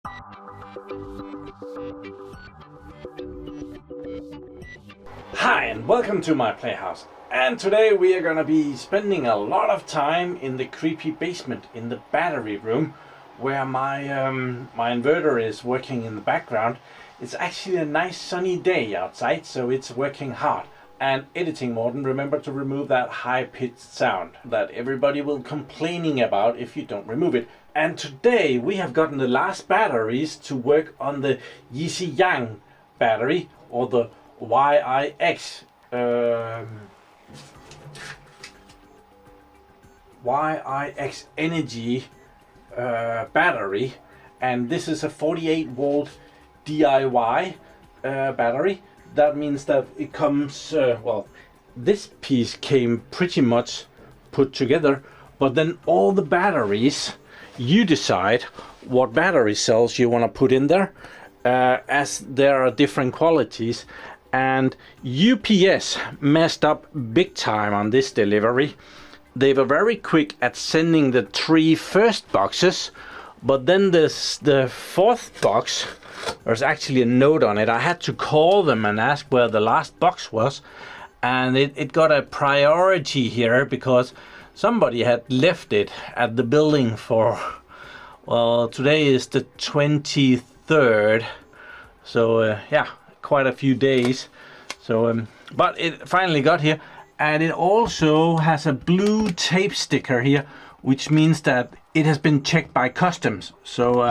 Hi and welcome to my Playhouse, and today we are gonna be spending a lot of time in the creepy basement in the battery room where my inverter is working in the background. It's actually a nice sunny day outside, so it's working hard and editing mode. And remember to remove that high-pitched sound that everybody will complaining about if you don't remove it. And today we have gotten the last batteries to work on the Yixiang battery, or the YIX energy battery, and this is a 48 volt DIY battery. That means that it comes well, this piece came pretty much put together, but then all the batteries, you decide what battery cells you want to put in there, as there are different qualities. And UPS messed up big time on this delivery. They were very quick at sending the 3 first boxes, but then the 4th box, there's actually a note on it. I had to call them and ask where the last box was, and it got a priority here because somebody had left it at the building for, well, today is the 23rd, so yeah, quite a few days. So but it finally got here, and it also has a blue tape sticker here, which means that it has been checked by customs. So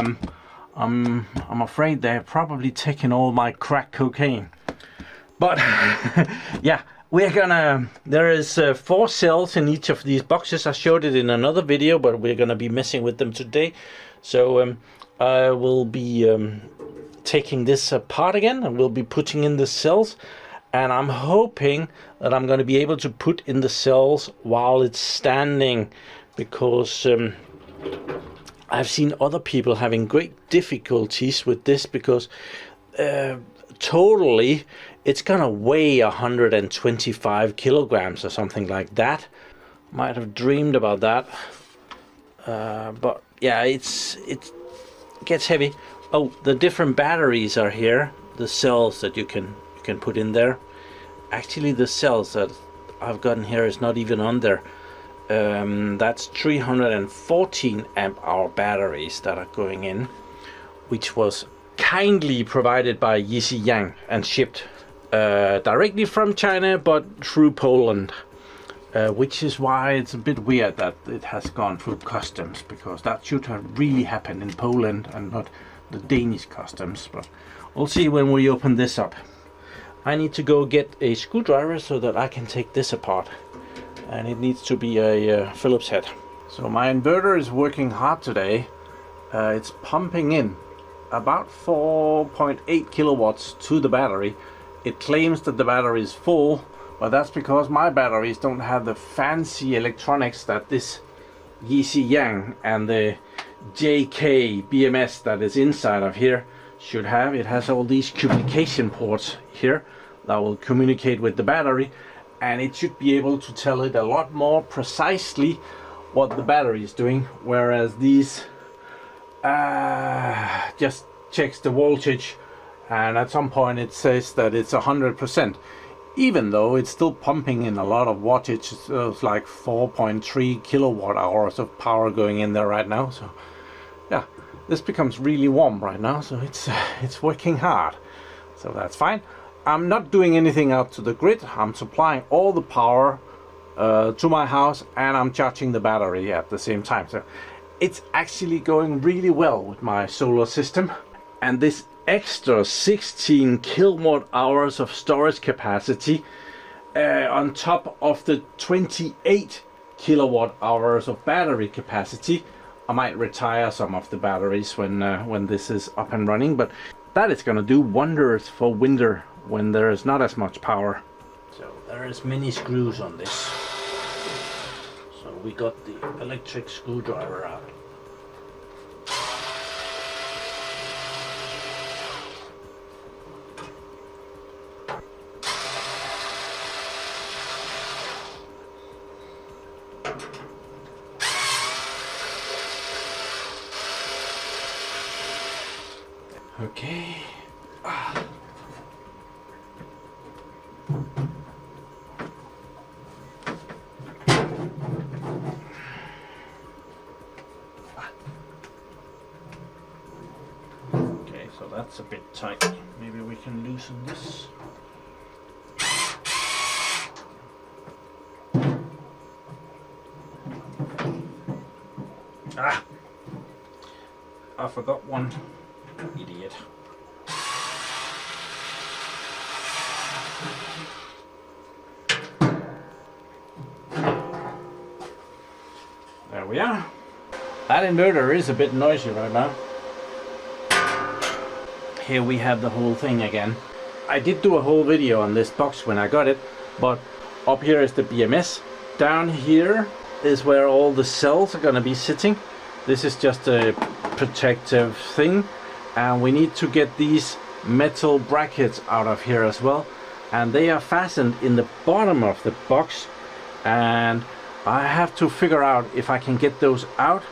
I'm afraid they're probably taking all my crack cocaine. But yeah, we're gonna, there is 4 cells in each of these boxes. I showed it in another video, but we're gonna be messing with them today. So I will be taking this apart again, and we'll be putting in the cells, and I'm hoping that I'm going to be able to put in the cells while it's standing, because I've seen other people having great difficulties with this, because totally it's gonna weigh 125 kilograms or something like that. Might have dreamed about that, but yeah, it gets heavy. Oh, the different batteries are here, the cells that you can put in there. Actually, the cells that I've gotten here is not even on there. That's 314 amp hour batteries that are going in, which was kindly provided by Yixiang and shipped directly from China but through Poland, which is why it's a bit weird that it has gone through customs, because that should have really happened in Poland and not the Danish customs. But we'll see when we open this up. I need to go get a screwdriver so that I can take this apart, and it needs to be a Phillips head. So my inverter is working hard today. It's pumping in about 4.8 kilowatts to the battery. It claims that the battery is full, but that's because my batteries don't have the fancy electronics that this Yixiang and the JK BMS that is inside of here should have. It has all these communication ports here that will communicate with the battery, and it should be able to tell it a lot more precisely what the battery is doing, whereas these just checks the voltage, and at some point it says that it's 100%, even though it's still pumping in a lot of wattage. It's like 4.3 kilowatt hours of power going in there right now. So yeah, this becomes really warm right now, so it's working hard, so that's fine. I'm not doing anything out to the grid. I'm supplying all the power to my house, and I'm charging the battery at the same time. So it's actually going really well with my solar system. And this extra 16 kilowatt hours of storage capacity on top of the 28 kilowatt hours of battery capacity. I might retire some of the batteries when this is up and running, but that is going to do wonders for winter when there is not as much power. So there is many screws on this. So we got the electric screwdriver out. Okay. Okay, so that's a bit tight. Maybe we can loosen this. Ah! I forgot one. Idiot. There we are. That inverter is a bit noisy right now. Here we have the whole thing again. I did do a whole video on this box when I got it, but up here is the BMS. Down here is where all the cells are going to be sitting. This is just a protective thing, and we need to get these metal brackets out of here as well, and they are fastened in the bottom of the box, and I have to figure out if I can get those out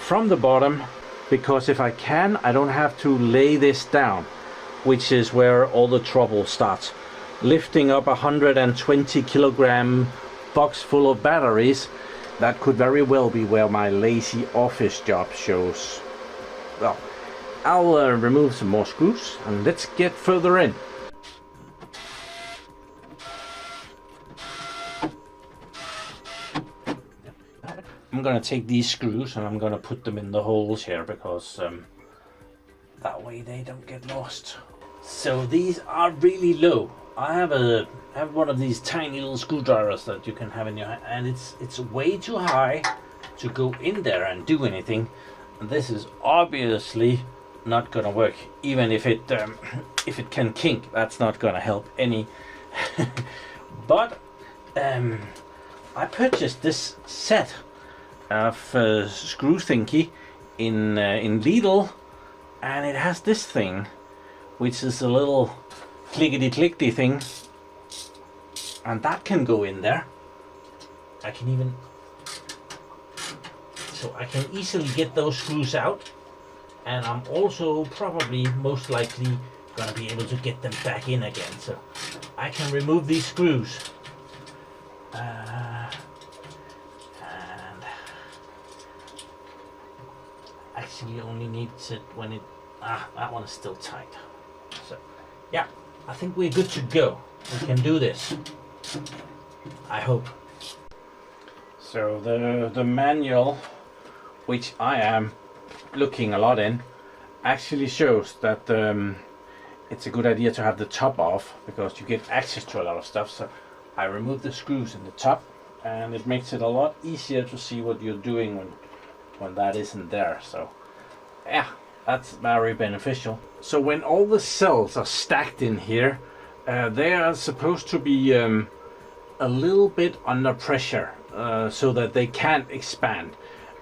from the bottom, because if I can, I don't have to lay this down, which is where all the trouble starts. Lifting up 120 kilogram box full of batteries, that could very well be where my lazy office job shows. Well, I'll remove some more screws and let's get further in. I'm gonna take these screws and I'm gonna put them in the holes here, because that way they don't get lost. So these are really low. I have one of these tiny little screwdrivers that you can have in your hand, and it's way too high to go in there and do anything. And this is obviously not gonna work. Even if it can kink, that's not gonna help any. But I purchased this set of screw thingy in Lidl, and it has this thing, which is a little clickety-clickety thing, and that can go in there. I can easily get those screws out, and I'm also probably most likely gonna be able to get them back in again, so I can remove these screws. And actually only needs it when it, that one is still tight. So yeah, I think we're good to go. We can do this, I hope. So the manual, which I am looking a lot in, actually shows that it's a good idea to have the top off, because you get access to a lot of stuff. So I removed the screws in the top, and it makes it a lot easier to see what you're doing when that isn't there. So yeah, that's very beneficial. So when all the cells are stacked in here, they are supposed to be a little bit under pressure, so that they can't expand,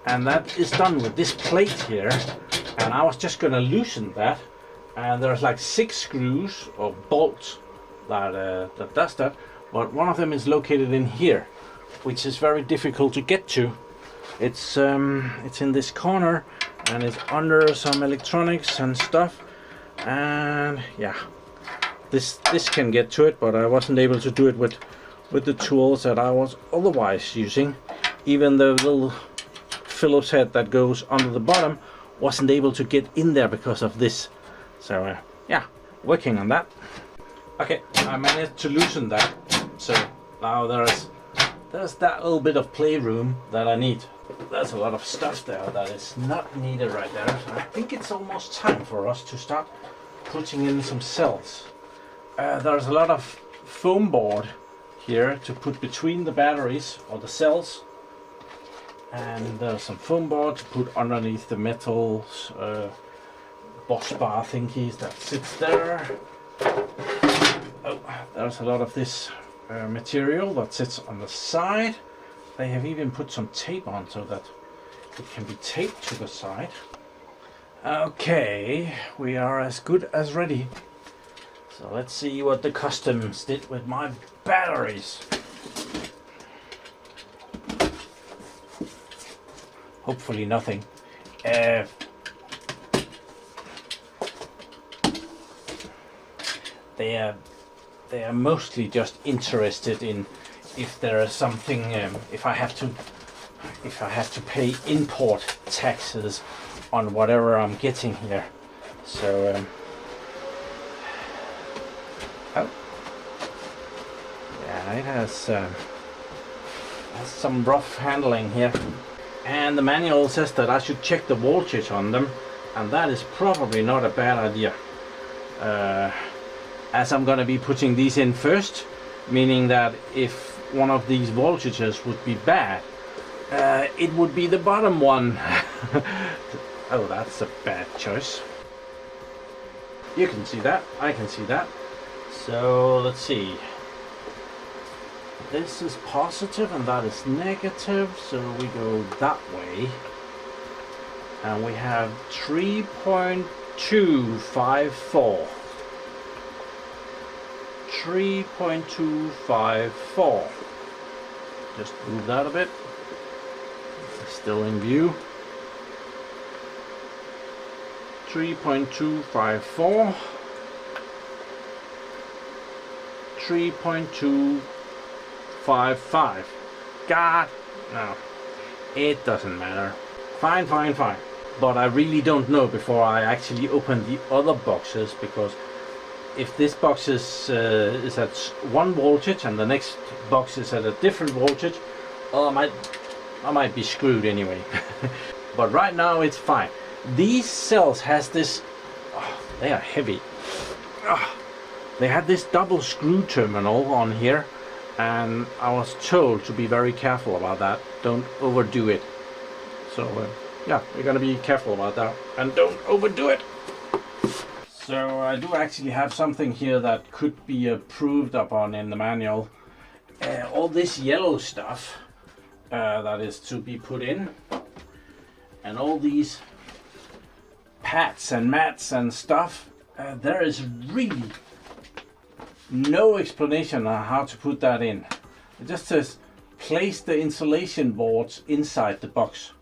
and that is done with this plate here. And I was just going to loosen that, and there's like 6 screws or bolts that does that, but one of them is located in here, which is very difficult to get to. It's in this corner, and it's under some electronics and stuff, and yeah, this can get to it, but I wasn't able to do it with the tools that I was otherwise using. Even the little Phillips head that goes under the bottom wasn't able to get in there because of this. So yeah, working on that. Okay, I managed to loosen that, so now there's that little bit of playroom that I need. There's a lot of stuff there that is not needed right there. So I think it's almost time for us to start putting in some cells. There's a lot of foam board here to put between the batteries or the cells, and there's some foam board to put underneath the metal boss bar thingies that sits there. Oh, there's a lot of this material that sits on the side. They have even put some tape on so that it can be taped to the side. Okay, we are as good as ready. So let's see what the customs did with my batteries. Hopefully nothing. they are mostly just interested in if there is something, if I have to pay import taxes on whatever I'm getting here. So oh yeah, it has some rough handling here, and the manual says that I should check the voltage on them, and that is probably not a bad idea, as I'm going to be putting these in first, meaning that if one of these voltages would be bad, it would be the bottom one. Oh, that's a bad choice. You can see that, I can see that. So let's see. This is positive and that is negative, so we go that way. And we have 3.254. 3.254. Just move that a bit. It's still in view. 3.254. 3.255. God, no, it doesn't matter. Fine, fine, fine. But I really don't know before I actually open the other boxes, because if this box is at one voltage and the next box is at a different voltage, well, I might be screwed anyway. But right now it's fine. These cells has this, oh, they are heavy. Oh, they had this double screw terminal on here, and I was told to be very careful about that. Don't overdo it. So yeah, we're gonna be careful about that and don't overdo it. So I do actually have something here that could be approved upon in the manual. All this yellow stuff that is to be put in, and all these pads and mats and stuff, there is really no explanation on how to put that in. It just says place the insulation boards inside the box.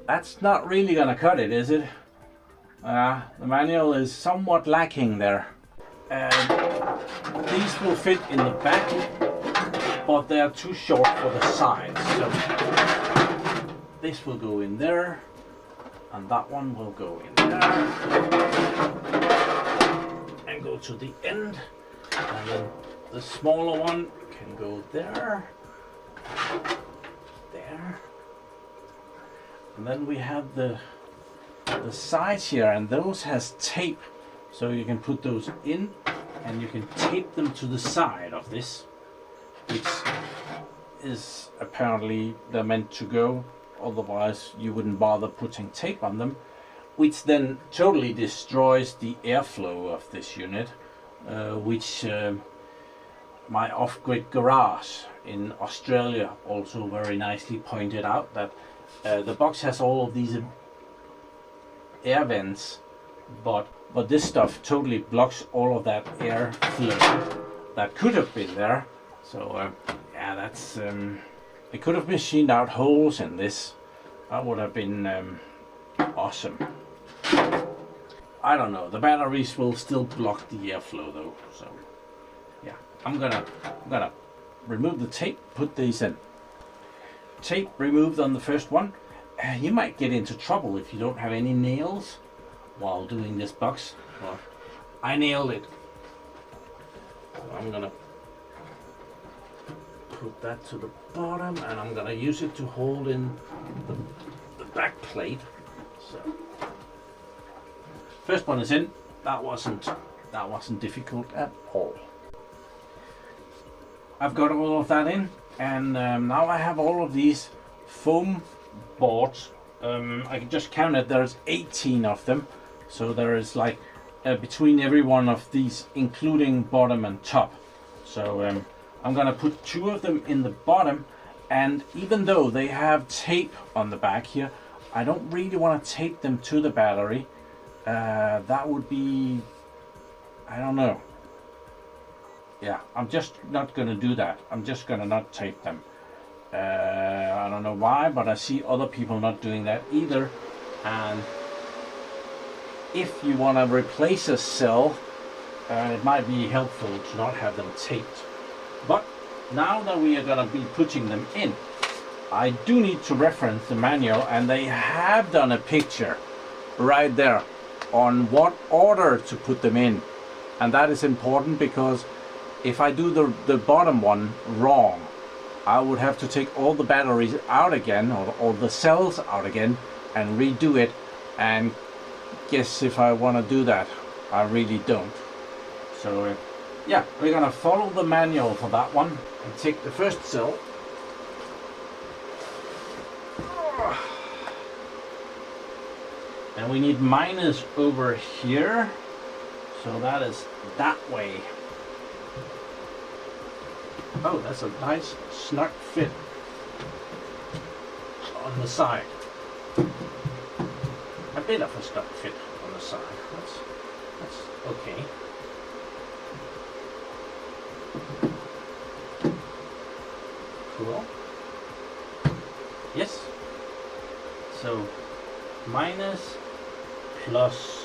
That's not really gonna cut it, is it? The manual is somewhat lacking there. These will fit in the back, but they are too short for the sides. So this will go in there, and that one will go in there, and go to the end, and then the smaller one can go there, there, and then we have the sides here, and those has tape, so you can put those in and you can tape them to the side of this, which is apparently they're meant to go, otherwise you wouldn't bother putting tape on them, which then totally destroys the airflow of this unit, which my off-grid garage in Australia also very nicely pointed out, that the box has all of these air vents, but this stuff totally blocks all of that air flow that could have been there. So yeah, that's it could have machined out holes in this. That would have been awesome. I don't know, the batteries will still block the airflow though, so yeah, I'm gonna remove the tape, put these in. Tape removed on the first one. You might get into trouble if you don't have any nails while doing this box, but I nailed it. I'm gonna put that to the bottom, and I'm gonna use it to hold in the back plate. So first one is in. That wasn't difficult at all. I've got all of that in, and now I have all of these foam boards. I can just count it. There's 18 of them, so there is like between every one of these, including bottom and top. So I'm gonna put 2 of them in the bottom, and even though they have tape on the back here, I don't really want to tape them to the battery. That would be, I don't know. Yeah, I'm just not gonna do that. I'm just gonna not tape them. I don't know why, but I see other people not doing that either, and if you want to replace a cell, it might be helpful to not have them taped. But now that we are going to be putting them in, I do need to reference the manual, and they have done a picture right there on what order to put them in. And that is important, because if I do the bottom one wrong, I would have to take all the batteries out again, or all the cells out again, and redo it. And guess if I want to do that, I really don't. So yeah, we're gonna follow the manual for that one and take the first cell. And we need minus over here, so that is that way. Oh, that's a nice snug fit on the side. A bit of a snug fit on the side. That's okay. Cool. Yes. So minus, plus,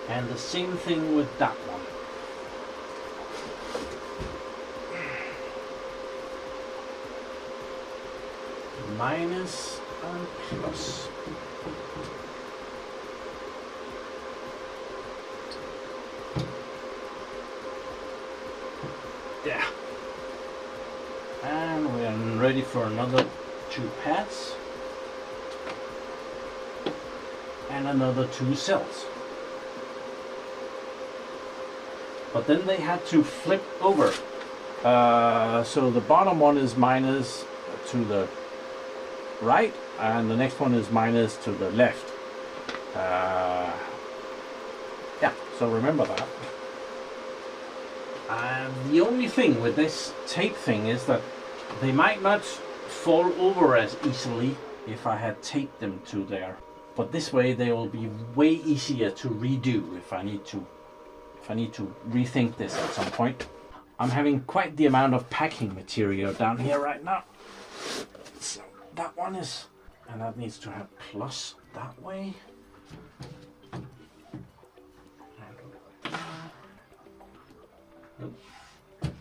and the same thing with that one. Minus and plus. There. And we are ready for another 2 pads. And another 2 cells. But then they had to flip over. So the bottom one is minus to the right, and the next one is minus to the left. Yeah, so remember that. The only thing with this tape thing is that they might not fall over as easily if I had taped them to there. But this way they will be way easier to redo if I need to rethink this at some point. I'm having quite the amount of packing material down here right now. So that one is, and that needs to have plus that way. Nope. Oh,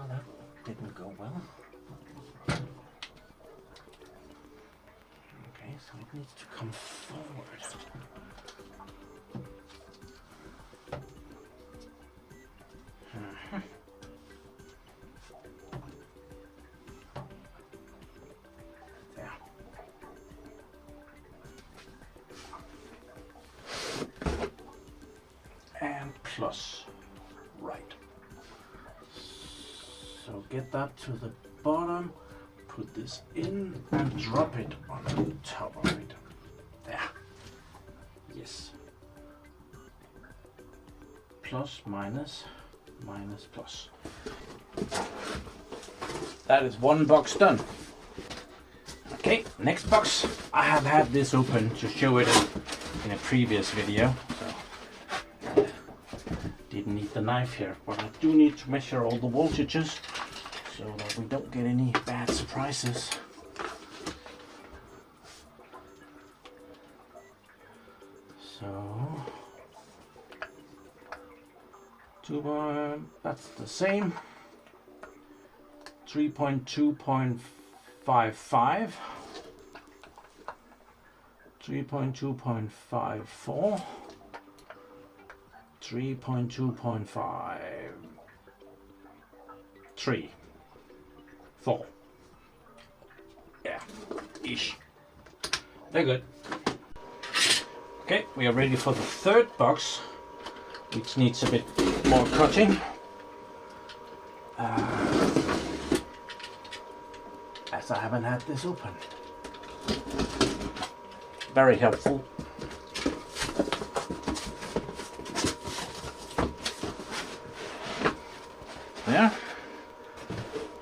that didn't go well. Okay, so it needs to come forward. There. And plus right. So get that to the bottom, put this in and drop it on the top of it. There. Yes. Plus, minus, minus, plus. That is one box done. Okay, next box. I have had this open to show it in a previous video. So didn't need the knife here, but I do need to measure all the voltages so that we don't get any bad surprises. So that's the same. 3.2.55, 3.2.54, 3.2.53, 4. Yeah, ish. Very good. Okay, we are ready for the third box, which needs a bit more cutting. As I haven't had this open. Very helpful. There.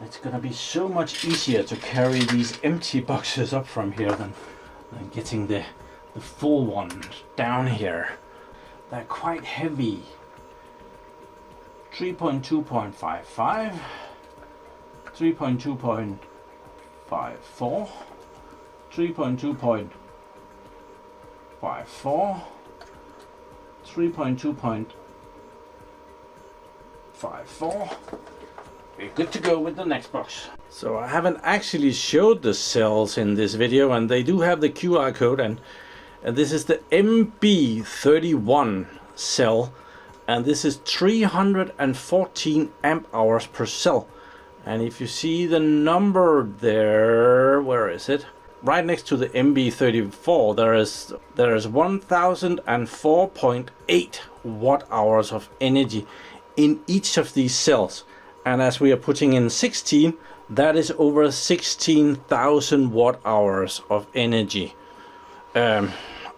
It's gonna be so much easier to carry these empty boxes up from here than getting the full one down here. They're quite heavy. 3.2.55, 3.2.54, 3.2.54, 3.2.54. We're good to go with the next box. So I haven't actually showed the cells in this video, and they do have the QR code, and this is the MB31 cell, and this is 314 amp hours per cell. And if you see the number there, where is it? Right next to the MB34, there is 1004.8 watt hours of energy in each of these cells. And as we are putting in 16, that is over 16,000 watt hours of energy.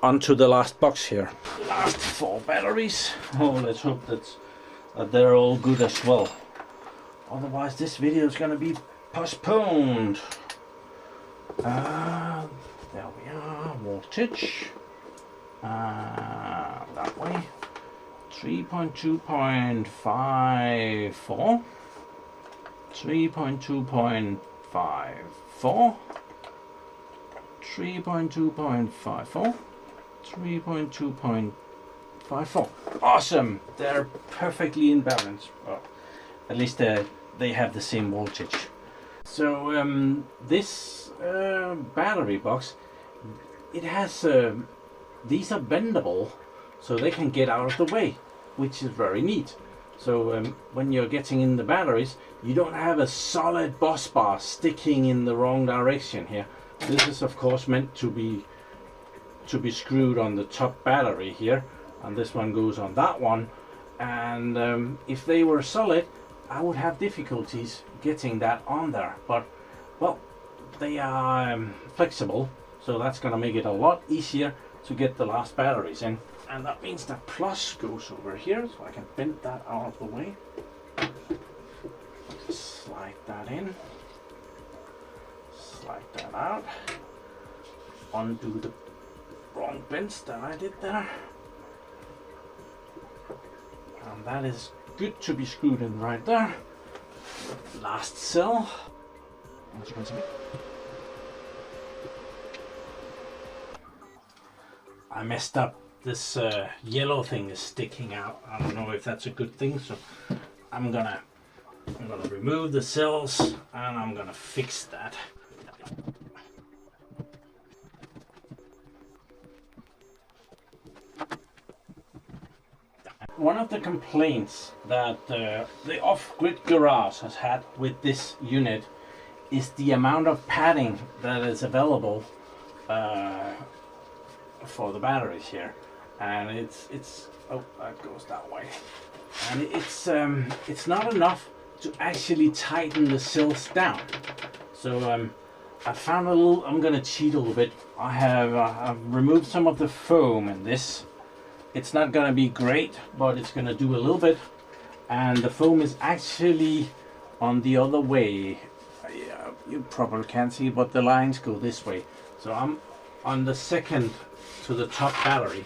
Onto the last box here. Last 4 batteries. Oh, let's hope that they're all good as well. Otherwise this video is going to be postponed. There we are. Voltage. That way. 3.2.54. 3.2.54. 3.2.54. 3.2.54. Awesome! They're perfectly in balance. Well, at least they have the same voltage. So this battery box, it has these are bendable, so they can get out of the way, which is very neat. So when you're getting in the batteries, you don't have a solid bus bar sticking in the wrong direction here. This is of course meant to be screwed on the top battery here, and this one goes on that one. And if they were solid, I would have difficulties getting that on there, but well, they are flexible, so that's gonna make it a lot easier to get the last batteries in. And that means the plus goes over here, so I can bend that out of the way. Just slide that in, slide that out, undo the wrong bends that I did there, and that is good to be screwed in right there. Last cell. I messed up. This yellow thing is sticking out. I don't know if that's a good thing, so I'm gonna remove the cells and I'm gonna fix that. One of the complaints that the off-grid garage has had with this unit is the amount of padding that is available for the batteries here, and it's oh, that goes that way, and it's not enough to actually tighten the cells down. So I found a little. I'm gonna cheat a little bit. I've removed some of the foam in this. It's not gonna be great, but it's gonna do a little bit. And the foam is actually on the other way. Yeah, you probably can't see, but the lines go this way. So I'm on the second to the top battery.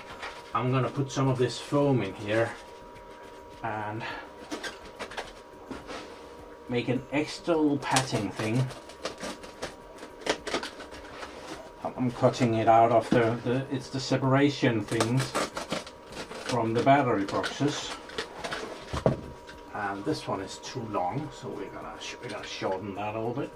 I'm gonna put some of this foam in here and make an extra little patting thing. I'm cutting it out of it's the separation things from the battery boxes, and this one is too long, so we're gonna shorten that a little bit.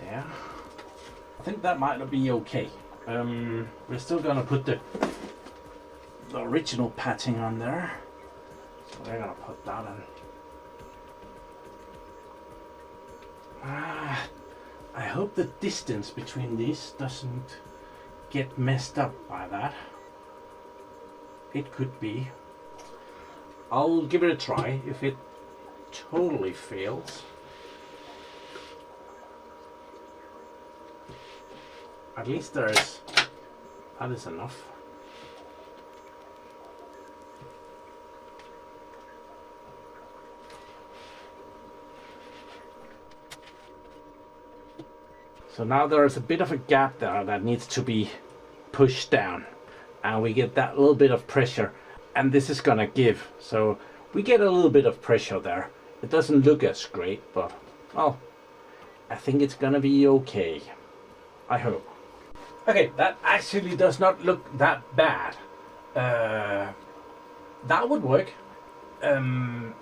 There. I think that might be okay. We're still gonna put the original patting on there, so we're gonna put that in. I hope the distance between these doesn't get messed up by that. It could be. I'll give it a try. If it totally fails, at least that is enough. So now there is a bit of a gap there that needs to be pushed down, and we get that little bit of pressure, and this is gonna give. So we get a little bit of pressure there. It doesn't look as great, but well, I think it's gonna be okay. I hope. Okay, that actually does not look that bad. That would work.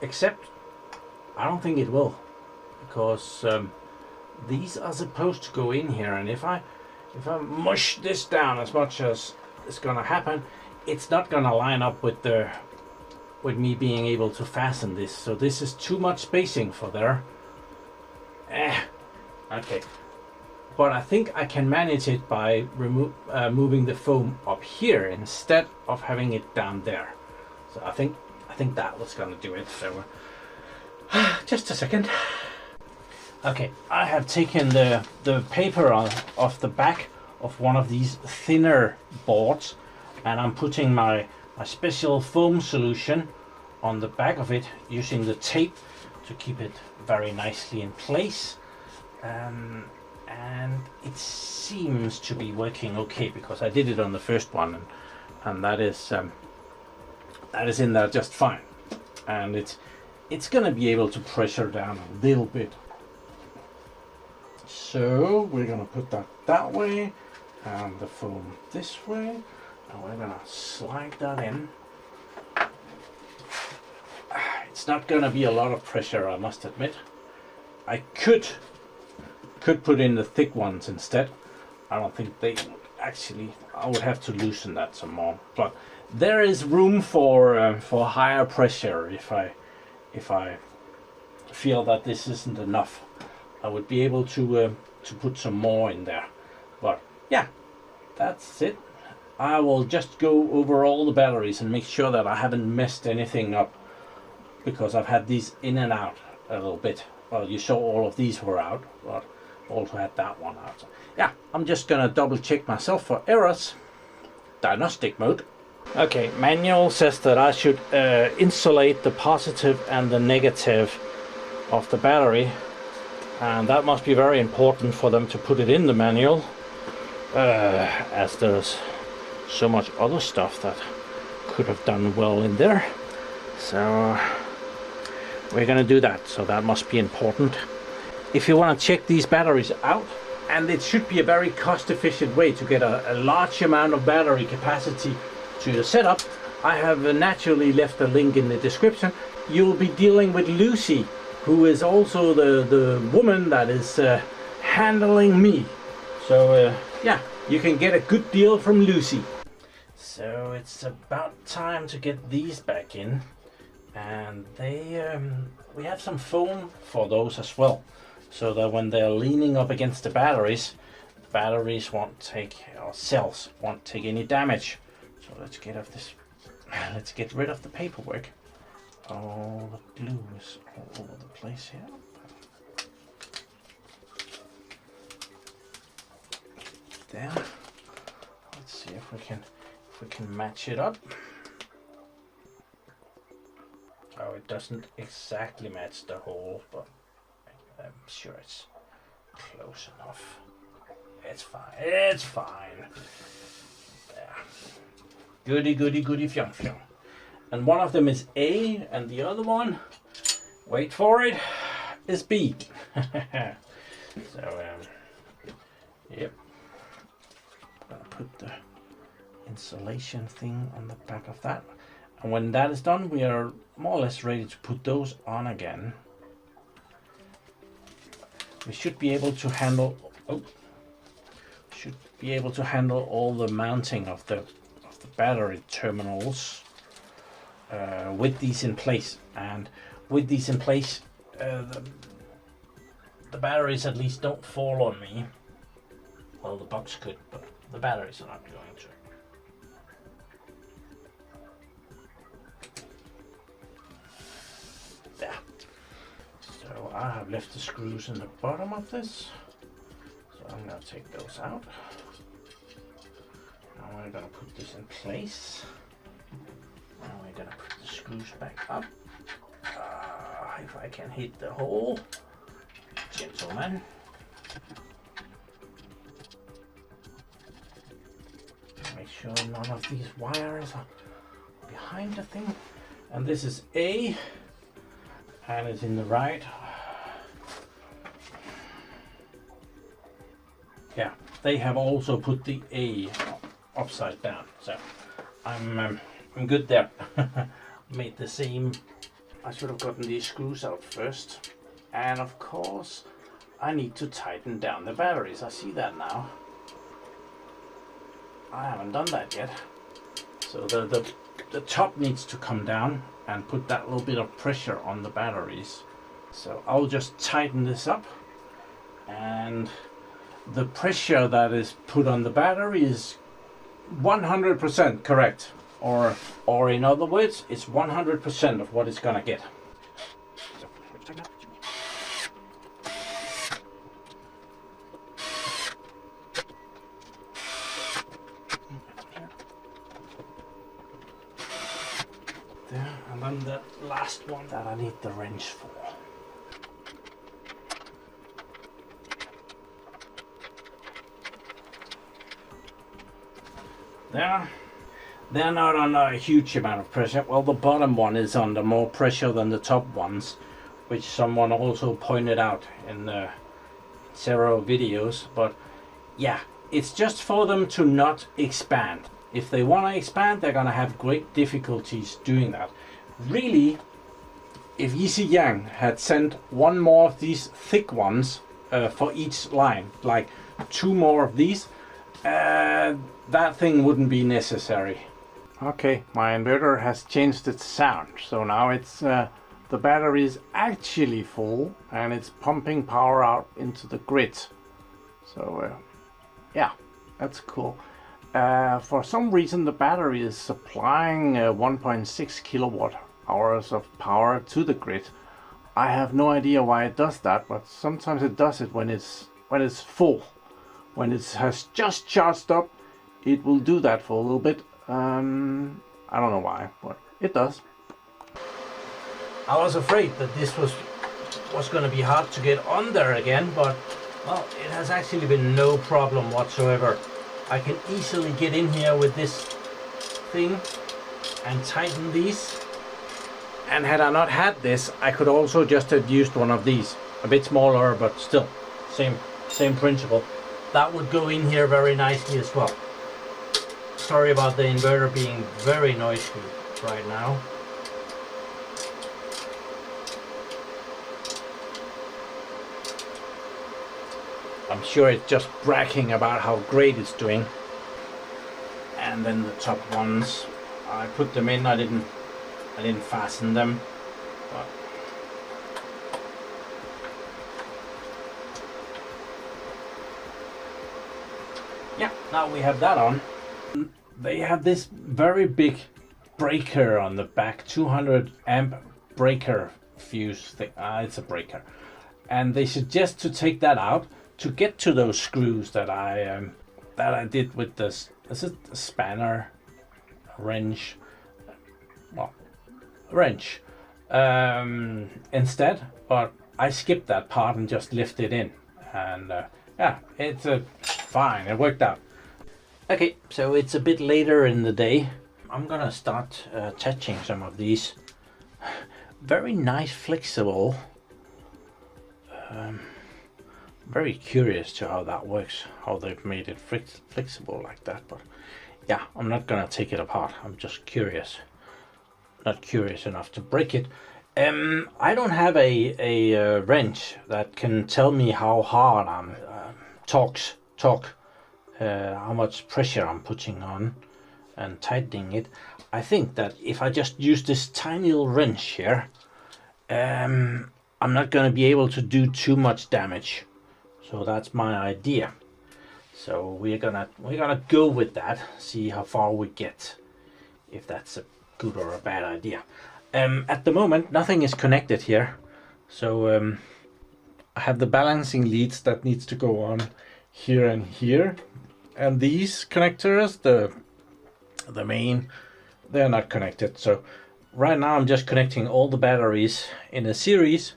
Except I don't think it will, because these are supposed to go in here, and if I mush this down as much as is gonna happen, it's not gonna line up with me being able to fasten this. So this is too much spacing for there. Okay, but I think I can manage it by moving the foam up here instead of having it down there. So I think that was gonna do it. So just a second. Okay, I have taken the paper off the back of one of these thinner boards, and I'm putting my special foam solution on the back of it using the tape to keep it very nicely in place. And it seems to be working okay, because I did it on the first one, and that is in there just fine, and it's gonna be able to pressure down a little bit. So we're gonna put that way and the foam this way, and we're gonna slide that in. It's not gonna be a lot of pressure, I must admit. I could put in the thick ones instead. I don't think they actually, I would have to loosen that some more, but there is room for higher pressure if I feel that this isn't enough. I would be able to put some more in there. But yeah, that's it. I will just go over all the batteries and make sure that I haven't messed anything up, because I've had these in and out a little bit. Well, you saw all of these were out, but also had that one out. So, yeah, I'm just gonna double check myself for errors. Diagnostic mode. Okay, manual says that I should insulate the positive and the negative of the battery, and that must be very important for them to put it in the manual, as there's so much other stuff that could have done well in there. So we're gonna do that, so that must be important. If you want to check these batteries out, and it should be a very cost-efficient way to get a large amount of battery capacity to your setup, I have naturally left a link in the description. You'll be dealing with Lucy, who is also the woman that is handling me. So yeah, you can get a good deal from Lucy. So it's about time to get these back in, and we have some foam for those as well, so that when they're leaning up against the batteries won't take, or cells won't take any damage. So let's get off this. Let's get rid of the paperwork. All the glue is all over the place here. There. Let's see if we can match it up. Oh, it doesn't exactly match the hole, but I'm sure it's close enough. It's fine. It's fine. There. Goody, goody, goody, fyong, fyong. And one of them is A, and the other one, wait for it, is B. So, yep. I'm gonna put the insulation thing on the back of that. And when that is done, we are more or less ready to put those on again. We should be able to handle, all the mounting of the battery terminals with these in place. And with these in place, the batteries at least don't fall on me. Well, the box could, but the batteries are not going to. There. So I have left the screws in the bottom of this. So I'm going to take those out. Now we're going to put this in place. Now we're going to put the screws back up. If I can hit the hole. Gentlemen. Make sure none of these wires are behind the thing. And this is A, and it's in the right. they have also put the A upside down, so I'm good there. Made the same. I should have gotten these screws out first, and of course I need to tighten down the batteries. I see that now. I haven't done that yet. So the top needs to come down and put that little bit of pressure on the batteries. So I'll just tighten this up, and the pressure that is put on the battery is 100% correct, or in other words, it's 100% of what it's gonna get. There, and then the last one that I need the wrench for. They're not under a huge amount of pressure. Well, the bottom one is under more pressure than the top ones, which someone also pointed out in several videos. But yeah, it's just for them to not expand. If they want to expand, they're gonna have great difficulties doing that. Really, if Yixiang had sent one more of these thick ones for each line, like 2 more of these, that thing wouldn't be necessary. Okay, my inverter has changed its sound, so now it's the battery is actually full and it's pumping power out into the grid. So yeah, that's cool. For some reason the battery is supplying 1.6 kilowatt hours of power to the grid. I have no idea why it does that, but sometimes it does it when it's full. When it has just charged up, it will do that for a little bit. I don't know why, but it does. I was afraid that this was going to be hard to get on there again, but well, it has actually been no problem whatsoever. I can easily get in here with this thing and tighten these. And had I not had this, I could also just have used one of these, a bit smaller, but still same principle. That would go in here very nicely as well. Sorry about the inverter being very noisy right now. I'm sure it's just bragging about how great it's doing. And then the top ones, I put them in. I didn't fasten them, but yeah, now we have that on. They have this very big breaker on the back, 200 amp breaker fuse thing. It's a breaker, and they suggest to take that out to get to those screws that I did with this. Is it a spanner, a wrench? Well, wrench instead, but I skipped that part and just lifted in, and yeah, it's fine. It worked out. Okay, so it's a bit later in the day. I'm gonna start touching some of these. Very nice, flexible. Very curious to how that works, how they've made it flexible like that. But yeah, I'm not gonna take it apart. I'm just curious. Not curious enough to break it. I don't have a wrench that can tell me how hard I'm how much pressure I'm putting on and tightening it. I think that if I just use this tiny little wrench here, I'm not going to be able to do too much damage. So that's my idea. So we're gonna go with that. See how far we get. If that's a good or a bad idea. At the moment, nothing is connected here. So I have the balancing leads that needs to go on here and here. And these connectors, the main, they're not connected. So right now I'm just connecting all the batteries in a series,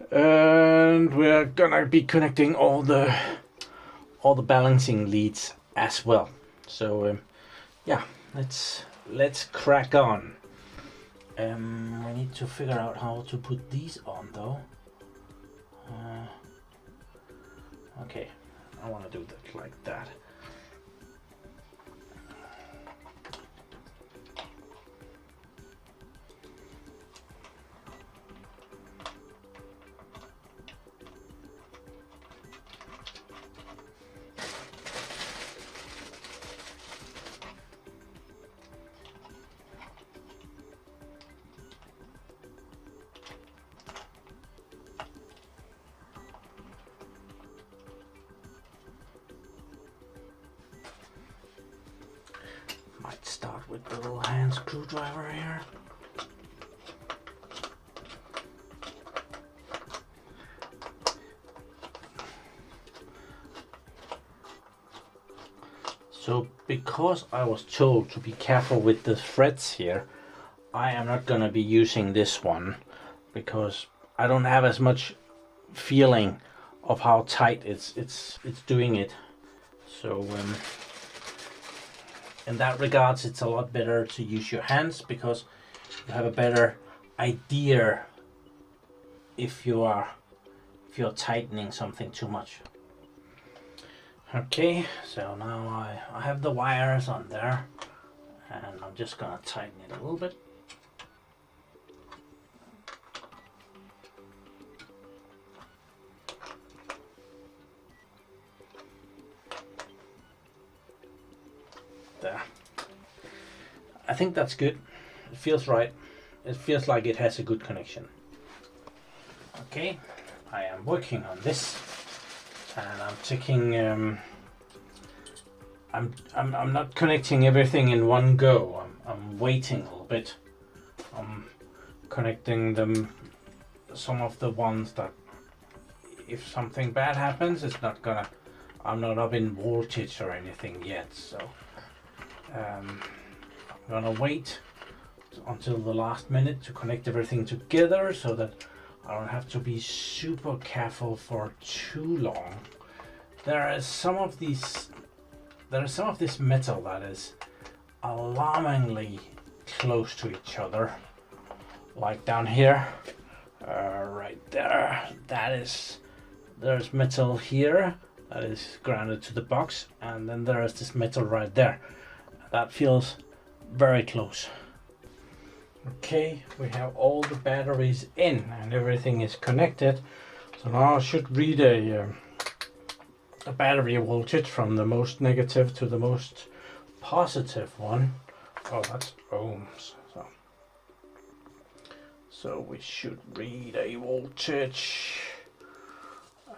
and we're gonna be connecting all the balancing leads as well. So yeah, let's crack on. We need to figure out how to put these on though. Okay, I want to do that like that. Might start with the little hand screwdriver here. So because I was told to be careful with the threads here, I am not going to be using this one because I don't have as much feeling of how tight it's doing it. So in that regards, it's a lot better to use your hands because you have a better idea if you're tightening something too much. Okay, so now I have the wires on there, and I'm just gonna tighten it a little bit. There. I think that's good. It feels right. It feels like it has a good connection. Okay, I am working on this, and I'm taking. I'm not connecting everything in one go. I'm waiting a little bit. I'm connecting them. Some of the ones that, if something bad happens, it's not gonna. I'm not up in voltage or anything yet, so. I'm gonna wait until the last minute to connect everything together so that I don't have to be super careful for too long. There is some of this metal that is alarmingly close to each other, like down here, right there. There's metal here that is grounded to the box, and then there is this metal right there. That feels very close. Okay, we have all the batteries in and everything is connected. So now I should read a battery voltage from the most negative to the most positive one. Oh, that's ohms. So we should read a voltage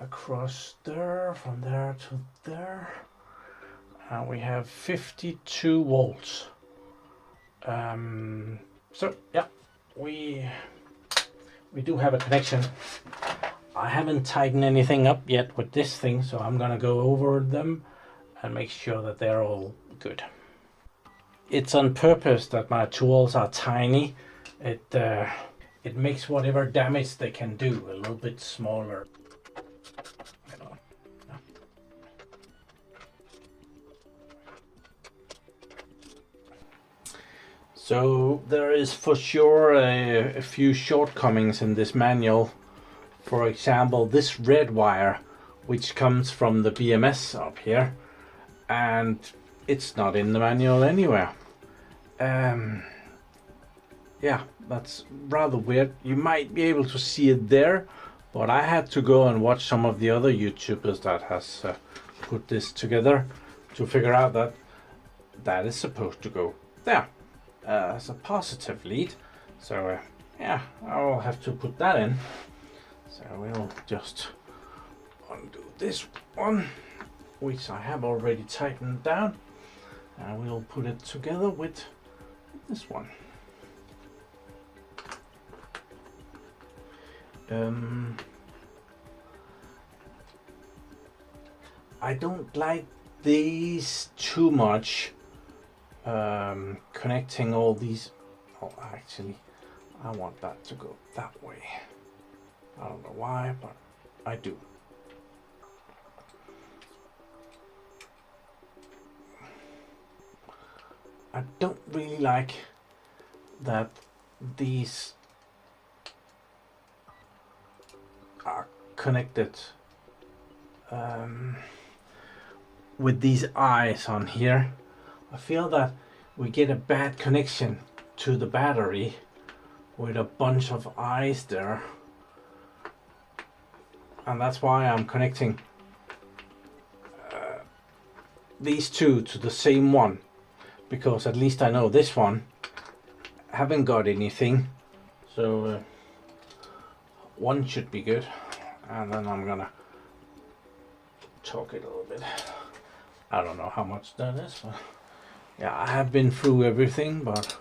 across there, from there to there. And we have 52 volts. So yeah, we do have a connection. I haven't tightened anything up yet with this thing, so I'm gonna go over them and make sure that they're all good. It's on purpose that my tools are tiny. It makes whatever damage they can do a little bit smaller. So there is for sure a few shortcomings in this manual. For example, this red wire, which comes from the BMS up here, and it's not in the manual anywhere. Yeah, that's rather weird. You might be able to see it there, but I had to go and watch some of the other YouTubers that has put this together to figure out that that is supposed to go there. As a positive lead, so yeah, I'll have to put that in. So we'll just undo this one, which I have already tightened down, and we'll put it together with this one. I don't like these too much. Connecting all these. Oh, actually, I want that to go that way. I don't know why, but I do. I don't really like that these are connected with these eyes on here, I feel that we get a bad connection to the battery with a bunch of eyes there. And that's why I'm connecting these two to the same one, because at least I know this one haven't got anything, so one should be good. And then I'm gonna talk it a little bit. I don't know how much that is, but yeah, I have been through everything, but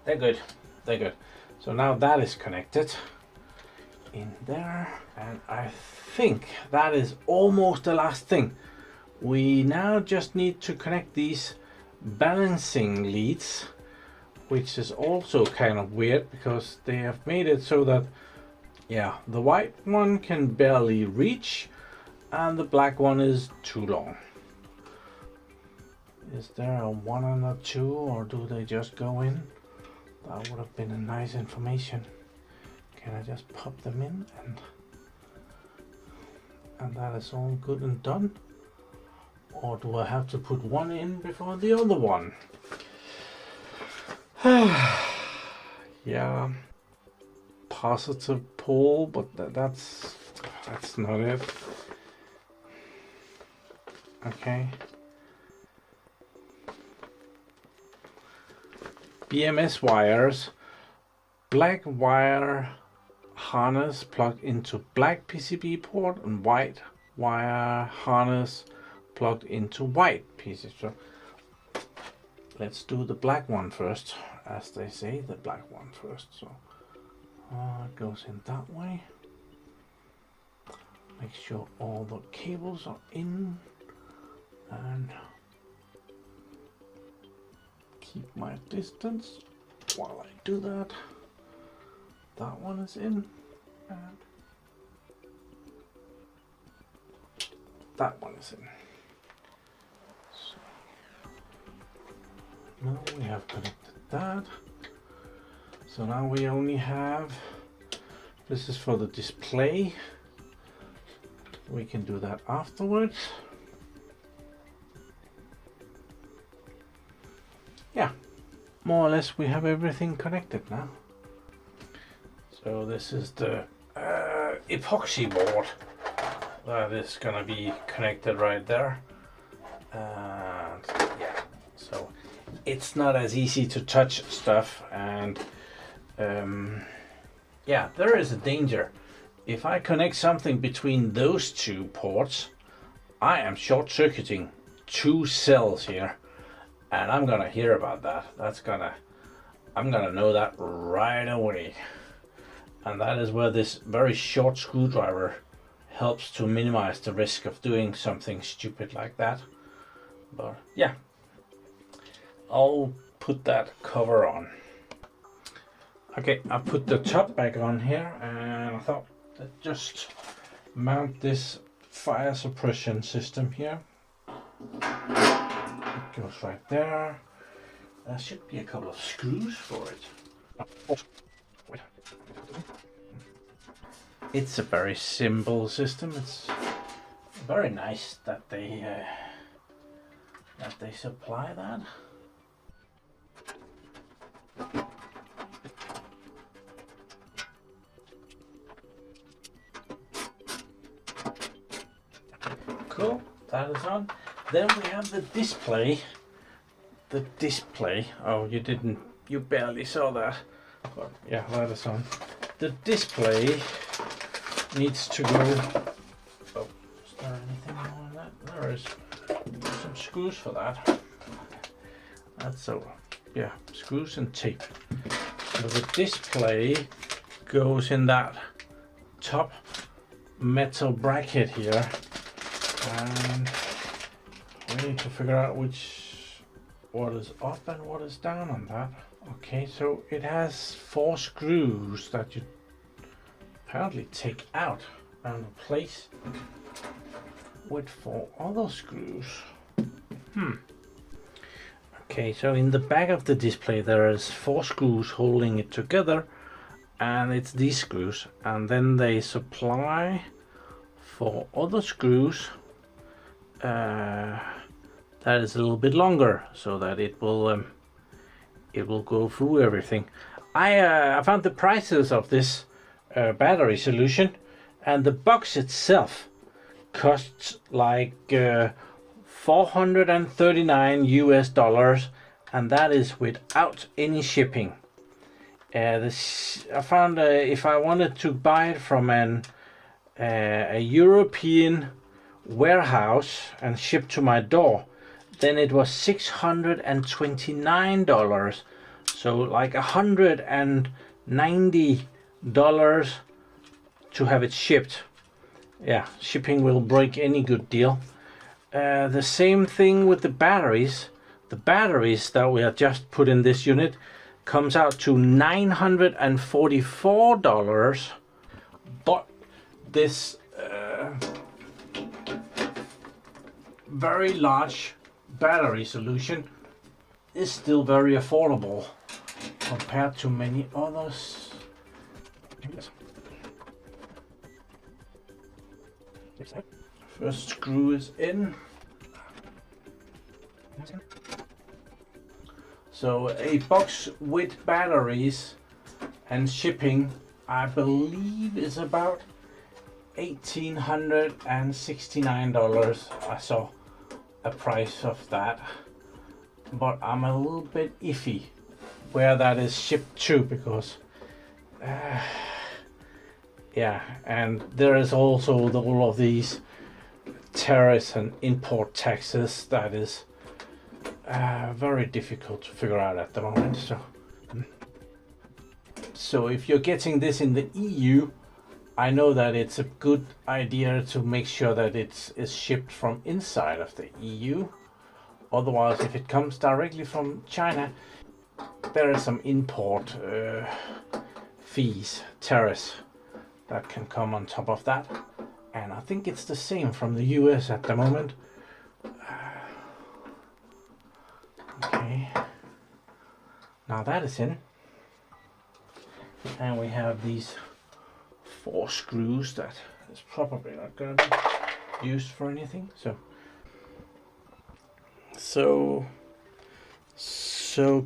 they're good. They're good. So now that is connected in there, and I think that is almost the last thing. We now just need to connect these balancing leads, which is also kind of weird because they have made it so that, yeah, the white one can barely reach and the black one is too long. Is there a 1 and a 2, or do they just go in? That would have been a nice information. Can I just pop them in and that is all good and done? Or do I have to put one in before the other one? Yeah, positive pull, but that's not it. Okay. BMS wires, black wire harness plugged into black PCB port and white wire harness plugged into white PCB. So let's do the black one first, as they say, the black one first. So it goes in that way. Make sure all the cables are in and keep my distance while I do that. That one is in and that one is in. So now we have connected that. So now we only have, this is for the display. We can do that afterwards. Yeah, more or less we have everything connected now. So this is the epoxy board that is gonna be connected right there. And yeah, so it's not as easy to touch stuff, and yeah, there is a danger. If I connect something between those two ports, I am short-circuiting 2 cells here, and I'm gonna hear about that. I'm gonna know that right away. And that is where this very short screwdriver helps to minimize the risk of doing something stupid like that. But yeah, I'll put that cover on. Okay, I put the top back on here, and I thought I'd just mount this fire suppression system here. It goes right there. There should be a couple of screws for it. It's a very simple system. It's very nice that they supply that. Cool, that is on. Then we have the display. The display. Oh, you barely saw that. But yeah, that is on. The display needs to go. Oh, is there anything more on that? There is some screws for that. That's so. Yeah, screws and tape. So the display goes in that top metal bracket here, and we need to figure out what is up and what is down on that. Okay, so it has 4 screws that you apparently take out and replace with 4 other screws. Okay, so in the back of the display there is 4 screws holding it together, and it's these screws, and then they supply 4 other screws that is a little bit longer, so that it will go through everything. I found the prices of this battery solution, and the box itself costs like $439 US, and that is without any shipping. I found if I wanted to buy it from a European warehouse and shipped to my door, then it was $629, so like $190 to have it shipped. Yeah, shipping will break any good deal. The same thing with the batteries. The batteries that we have just put in this unit comes out to $944, but this very large battery solution is still very affordable compared to many others. First screw is in. So a box with batteries and shipping, I believe, is about $1,869. I saw a price of that, but I'm a little bit iffy where that is shipped to, because yeah, and there is also all of these tariffs and import taxes that is very difficult to figure out at the moment. So if you're getting this in the EU, I know that it's a good idea to make sure that it's shipped from inside of the EU. Otherwise, if it comes directly from China, there is some import fees, tariffs that can come on top of that. And I think it's the same from the US at the moment. Okay, now that is in, and we have these 4 screws that is probably not going to be used for anything. So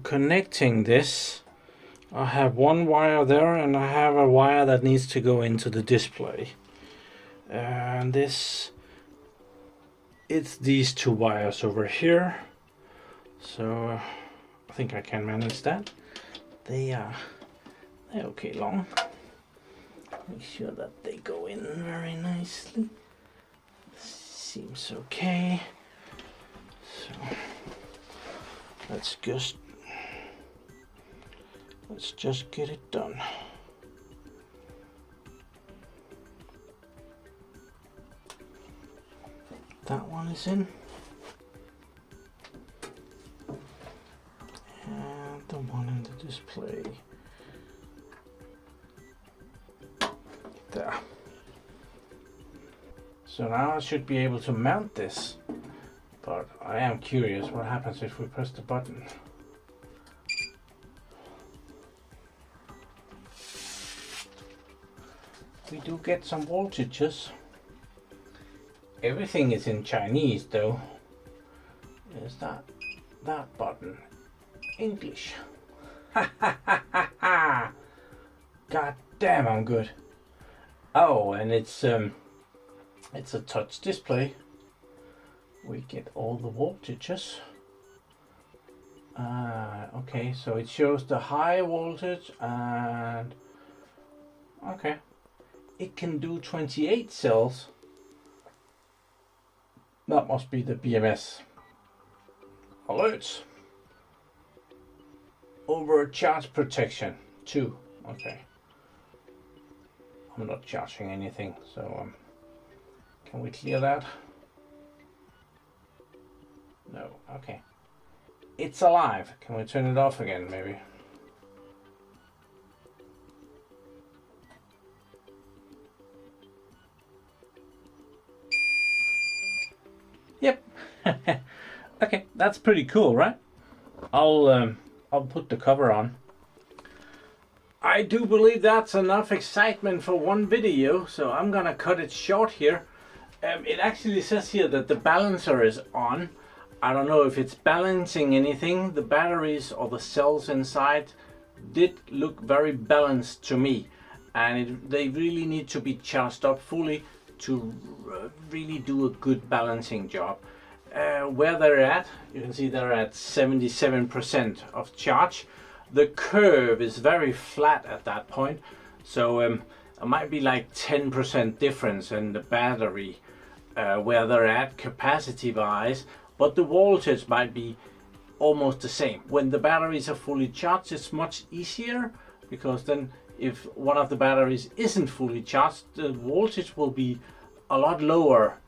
connecting this, I have one wire there, and I have a wire that needs to go into the display. And it's these 2 wires over here. So I think I can manage that. They're okay long. Make sure that they go in very nicely. Seems okay. So let's just get it done. That one is in. And the one in the display. There. So now I should be able to mount this, but I am curious what happens if we press the button. We do get some voltages. Everything is in Chinese though. Is that button English? Ha ha ha ha ha! God damn, I'm good. Oh, and it's a touch display. We get all the voltages. Okay, so it shows the high voltage, and okay, it can do 28 cells. That must be the BMS. Alerts. Overcharge protection 2. Okay. I'm not charging anything, so can we clear that? No. Okay. It's alive. Can we turn it off again, maybe? Yep. Okay, that's pretty cool, right? I'll put the cover on. I do believe that's enough excitement for one video, so I'm gonna cut it short here. It actually says here that the balancer is on. I don't know if it's balancing anything. The batteries or the cells inside did look very balanced to me, and they really need to be charged up fully to really do a good balancing job. Where they're at, you can see they're at 77% of charge. The curve is very flat at that point, so it might be like 10% difference in the battery where they're at capacity wise, but the voltage might be almost the same. When the batteries are fully charged, it's much easier, because then if one of the batteries isn't fully charged, the voltage will be a lot lower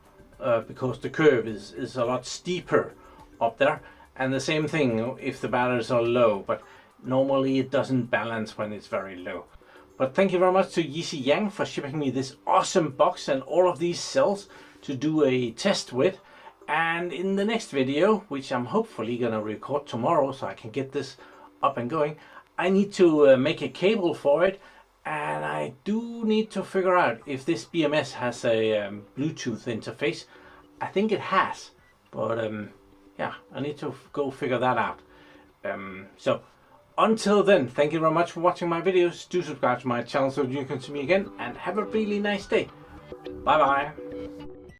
because the curve is a lot steeper up there. And the same thing if the batteries are low, but normally it doesn't balance when it's very low. But thank you very much to Yixiang for shipping me this awesome box and all of these cells to do a test with. And in the next video, which I'm hopefully gonna record tomorrow so I can get this up and going, I need to make a cable for it, and I do need to figure out if this BMS has a Bluetooth interface. I think it has, but yeah, I need to go figure that out. So until then, thank you very much for watching my videos. Do subscribe to my channel so you can see me again, and have a really nice day. Bye bye.